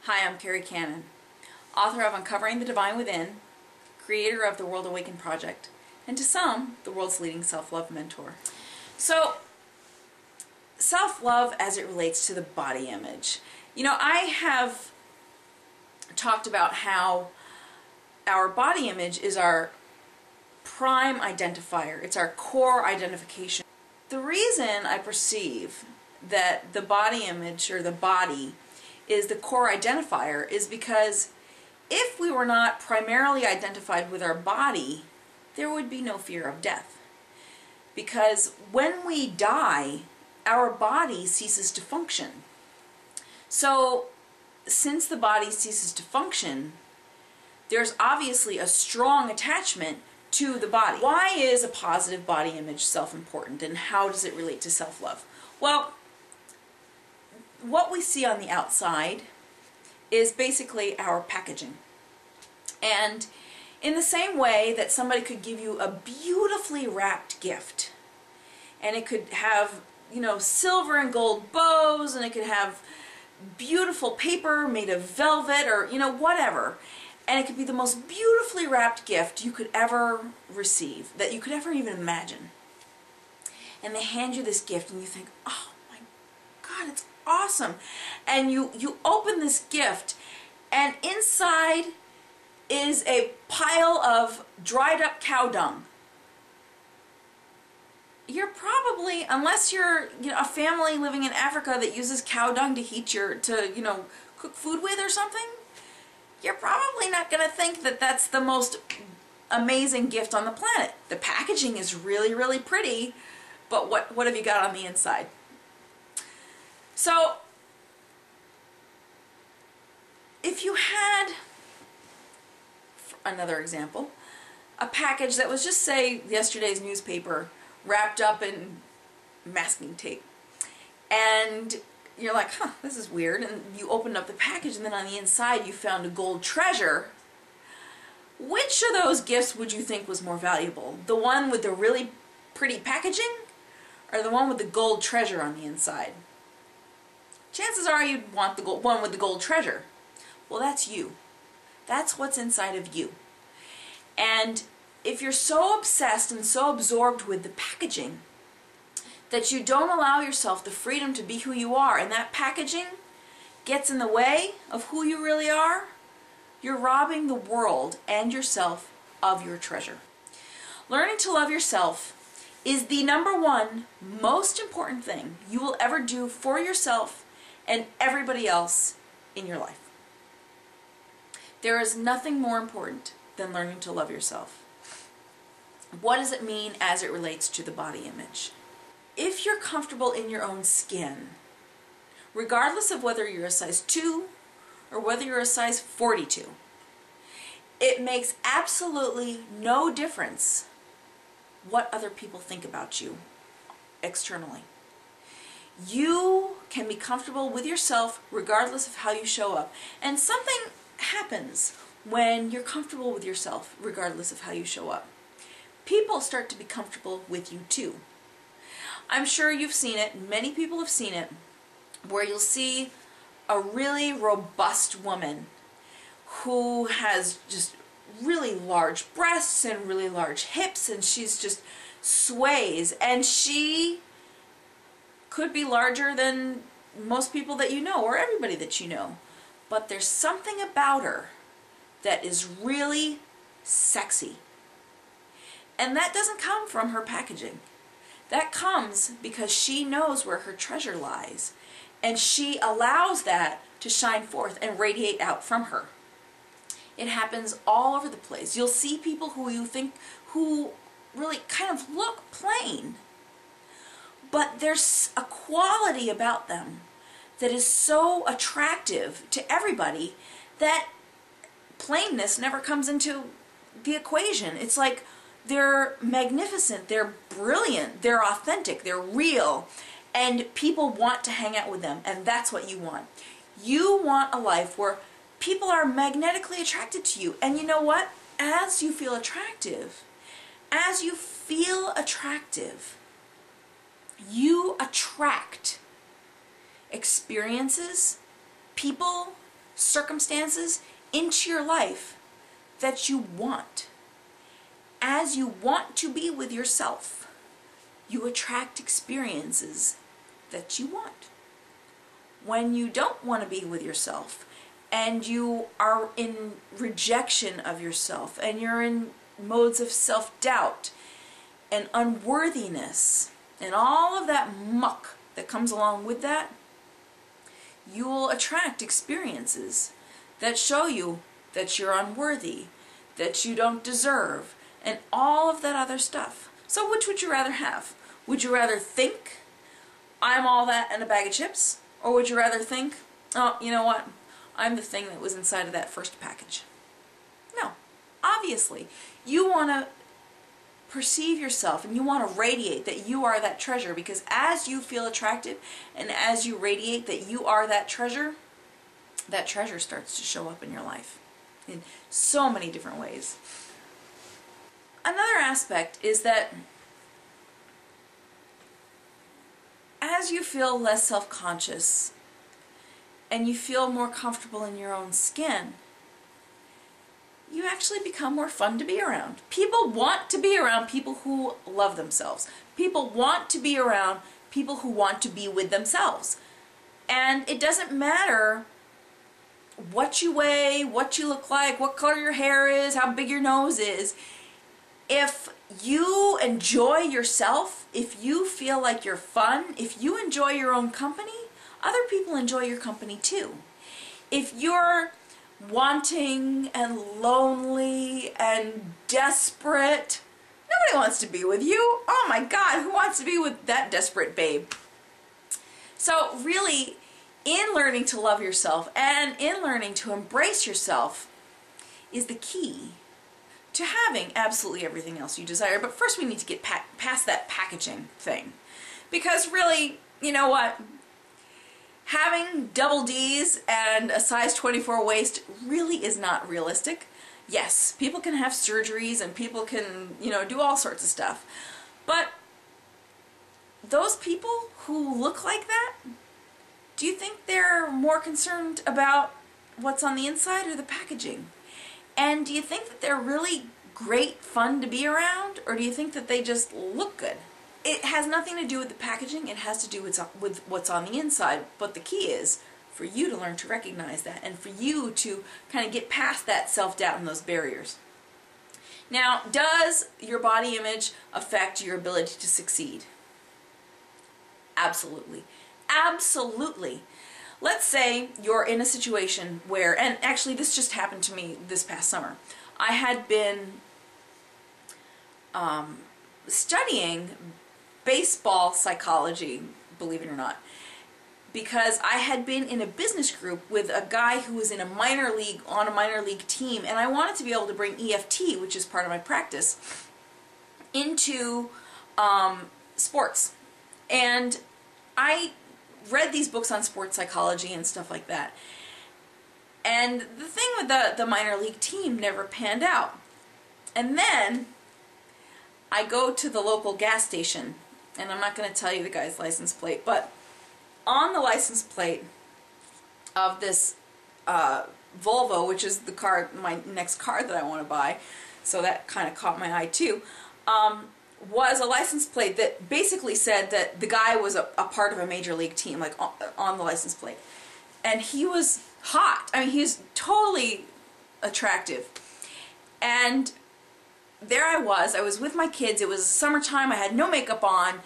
Hi, I'm Kerri Kannan, author of Uncovering the Divine Within, creator of the World Awaken Project, and to some, the world's leading self-love mentor. So, self-love as it relates to the body image. You know, I have talked about how our body image is our prime identifier. It's our core identification. The reason I perceive that the body image, or the body, is the core identifier is because if we were not primarily identified with our body, there would be no fear of death. Because when we die, our body ceases to function. So, since the body ceases to function, there's obviously a strong attachment to the body. Why is a positive body image self-important, and how does it relate to self-love? Well, what we see on the outside is basically our packaging. And in the same way that somebody could give you a beautifully wrapped gift, and it could have, you know, silver and gold bows, and it could have beautiful paper made of velvet, or, you know, whatever, and it could be the most beautifully wrapped gift you could ever receive, that you could ever even imagine. And they hand you this gift and you think, oh my God, it's awesome. And you open this gift, and inside is a pile of dried up cow dung. You're probably, unless you're, you know, a family living in Africa that uses cow dung to heat cook food with or something, you're probably not going to think that that's the most amazing gift on the planet. The packaging is really, really pretty, but what have you got on the inside? So, if you had, for another example, a package that was just, say, yesterday's newspaper wrapped up in masking tape, and you're like, huh, this is weird, and you opened up the package, and then on the inside you found a gold treasure, which of those gifts would you think was more valuable? The one with the really pretty packaging, or the one with the gold treasure on the inside? Chances are you'd want the one with the gold treasure. Well, that's you. That's what's inside of you. And if you're so obsessed and so absorbed with the packaging that you don't allow yourself the freedom to be who you are, and that packaging gets in the way of who you really are, you're robbing the world and yourself of your treasure. Learning to love yourself is the #1 most important thing you will ever do for yourself and everybody else in your life. There is nothing more important than learning to love yourself. What does it mean as it relates to the body image? If you're comfortable in your own skin, regardless of whether you're a size 2 or whether you're a size 42, it makes absolutely no difference what other people think about you externally. You can be comfortable with yourself regardless of how you show up. And something happens when you're comfortable with yourself regardless of how you show up. People start to be comfortable with you too. I'm sure you've seen it, many people have seen it, where you'll see a really robust woman who has just really large breasts and really large hips, and she's just sways, and she could be larger than most people that you know, or everybody that you know, but there's something about her that is really sexy. And that doesn't come from her packaging. That comes because she knows where her treasure lies, and she allows that to shine forth and radiate out from her. It happens all over the place. You'll see people who really kind of look plain, but there's a quality about them that is so attractive to everybody that plainness never comes into the equation. It's like they're magnificent, they're brilliant, they're authentic, they're real, and people want to hang out with them, and that's what you want. You want a life where people are magnetically attracted to you, and you know what? As you feel attractive, you attract experiences, people, circumstances into your life that you want. As you want to be with yourself, you attract experiences that you want. When you don't want to be with yourself, and you are in rejection of yourself, and you're in modes of self-doubt and unworthiness, and all of that muck that comes along with that, you will attract experiences that show you that you're unworthy, that you don't deserve, and all of that other stuff. So which would you rather have? Would you rather think, I'm all that and a bag of chips? Or would you rather think, oh, you know what? I'm the thing that was inside of that first package. No. Obviously, you want to perceive yourself and you want to radiate that you are that treasure, because as you feel attractive and as you radiate that you are that treasure starts to show up in your life in so many different ways. Another aspect is that as you feel less self-conscious and you feel more comfortable in your own skin, you actually become more fun to be around. People want to be around people who love themselves. People want to be around people who want to be with themselves. And it doesn't matter what you weigh, what you look like, what color your hair is, how big your nose is. If you enjoy yourself, if you feel like you're fun, if you enjoy your own company, other people enjoy your company too. If you're wanting and lonely and desperate, nobody wants to be with you. Oh my God, who wants to be with that desperate babe? So really, in learning to love yourself and in learning to embrace yourself is the key to having absolutely everything else you desire. But first we need to get past that packaging thing. Because really, you know what? Having double D's and a size 24 waist really is not realistic. Yes, people can have surgeries and people can, you know, do all sorts of stuff. But those people who look like that, do you think they're more concerned about what's on the inside or the packaging? And do you think that they're really great fun to be around, or do you think that they just look good? It has nothing to do with the packaging, it has to do with what's on the inside, but the key is for you to learn to recognize that and for you to kind of get past that self-doubt and those barriers. Now, does your body image affect your ability to succeed? Absolutely. Absolutely. Let's say you're in a situation where, and actually this just happened to me this past summer. I had been studying baseball psychology, believe it or not, because I had been in a business group with a guy who was in a minor league, on a minor league team, and I wanted to be able to bring EFT, which is part of my practice, into sports. And I read these books on sports psychology and stuff like that. And the thing with the minor league team never panned out. And then I go to the local gas station, and I'm not going to tell you the guy's license plate, but on the license plate of this Volvo, which is the car, my next car that I want to buy, so that kind of caught my eye too, was a license plate that basically said that the guy was a part of a major league team, like on the license plate. And he was hot. I mean, he was totally attractive. And there I was with my kids. It was summertime, I had no makeup on,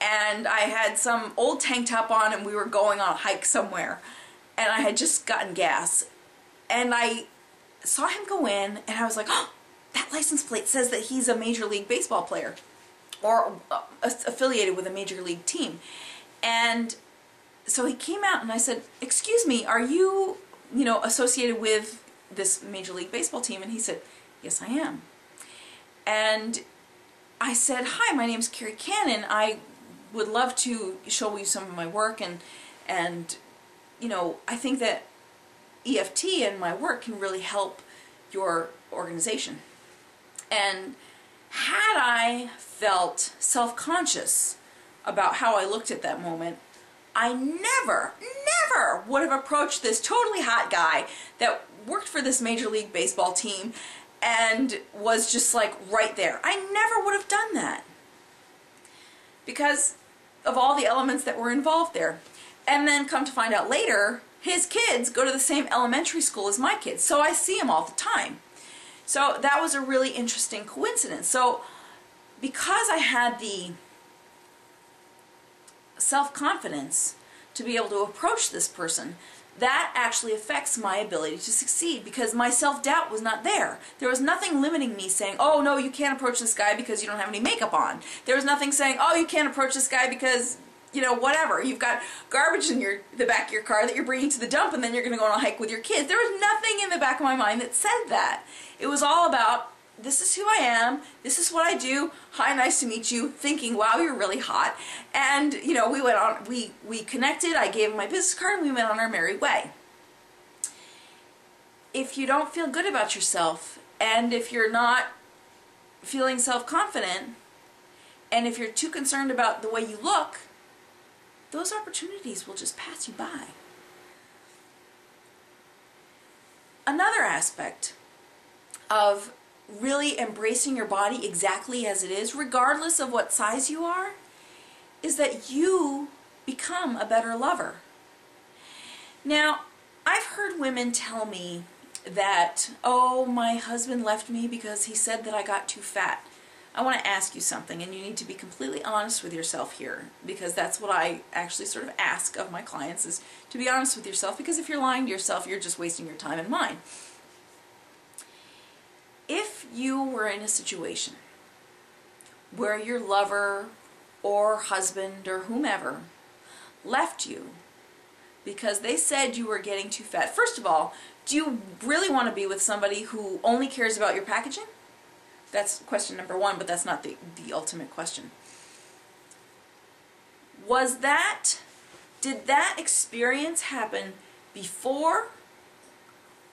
and I had some old tank top on, and we were going on a hike somewhere. And I had just gotten gas. And I saw him go in, and I was like, oh, that license plate says that he's a Major League Baseball player, or affiliated with a major league team. And so he came out and I said, excuse me, are you, associated with this Major League Baseball team? And he said, yes, I am. And I said, hi, my name's Kerri Kannan. I would love to show you some of my work, and I think that EFT and my work can really help your organization. And had I felt self-conscious about how I looked at that moment, I never never would have approached this totally hot guy that worked for this Major League Baseball team and was just like right there. I never would have done that because of all the elements that were involved there. And then come to find out later, his kids go to the same elementary school as my kids, so I see him all the time. So that was a really interesting coincidence. So because I had the self-confidence to be able to approach this person, that actually affects my ability to succeed because my self-doubt was not there. There was nothing limiting me saying, oh no, you can't approach this guy because you don't have any makeup on. There was nothing saying, oh, you can't approach this guy because, you know, whatever, you've got garbage in the back of your car that you're bringing to the dump and then you're going to go on a hike with your kids. There was nothing in the back of my mind that said that. It was all about, this is who I am, this is what I do, hi, nice to meet you, thinking, wow, you're really hot. And, you know, we went on, we connected, I gave him my business card, and we went on our merry way. If you don't feel good about yourself, and if you're not feeling self-confident, and if you're too concerned about the way you look, those opportunities will just pass you by. Another aspect of really embracing your body exactly as it is, regardless of what size you are, is that you become a better lover. Now, I've heard women tell me that, oh, my husband left me because he said that I got too fat. I want to ask you something, and you need to be completely honest with yourself here, because that's what I actually sort of ask of my clients, is to be honest with yourself, because if you're lying to yourself, you're just wasting your time and mine. If you were in a situation where your lover or husband or whomever left you because they said you were getting too fat, first of all, do you really want to be with somebody who only cares about your packaging? That's question number one, but that's not the ultimate question. Did that experience happen before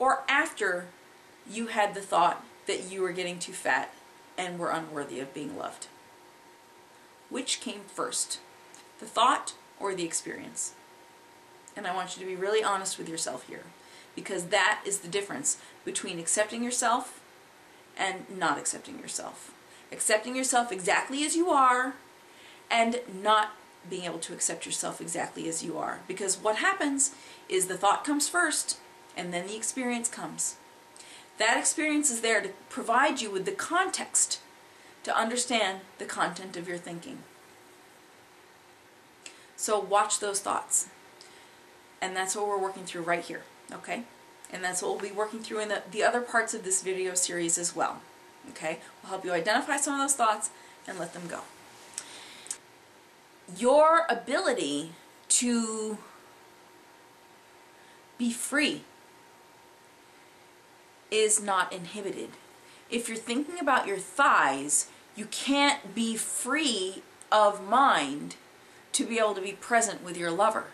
or after you had the thought that you were getting too fat and were unworthy of being loved? Which came first, the thought or the experience? And I want you to be really honest with yourself here, because that is the difference between accepting yourself and not accepting yourself. Accepting yourself exactly as you are and not being able to accept yourself exactly as you are. Because what happens is the thought comes first and then the experience comes. That experience is there to provide you with the context to understand the content of your thinking. So watch those thoughts. And that's what we're working through right here, okay? And that's what we'll be working through in the other parts of this video series as well, okay? We'll help you identify some of those thoughts and let them go. Your ability to be free is not inhibited. If you're thinking about your thighs, you can't be free of mind to be able to be present with your lover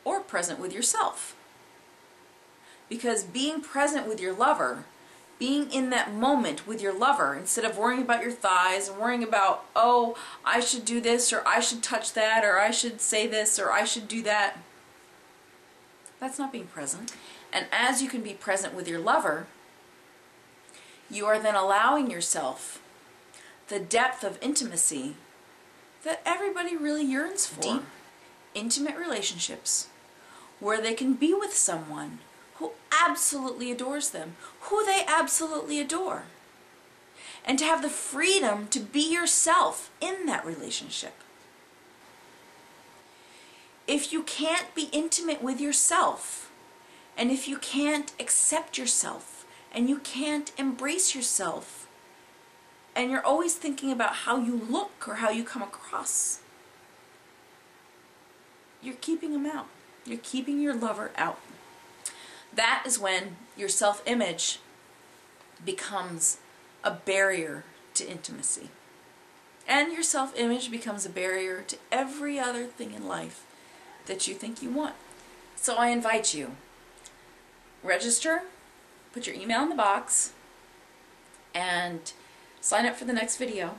or present with yourself. Because being present with your lover, being in that moment with your lover, instead of worrying about your thighs and worrying about, oh, I should do this, or I should touch that, or I should say this, or I should do that, that's not being present. And as you can be present with your lover, you are then allowing yourself the depth of intimacy that everybody really yearns for. Deep, intimate relationships where they can be with someone who absolutely adores them, who they absolutely adore. And to have the freedom to be yourself in that relationship. If you can't be intimate with yourself, and if you can't accept yourself, and you can't embrace yourself, and you're always thinking about how you look or how you come across, you're keeping them out. You're keeping your lover out. That is when your self-image becomes a barrier to intimacy. And your self-image becomes a barrier to every other thing in life that you think you want. So I invite you, register, put your email in the box, and sign up for the next video.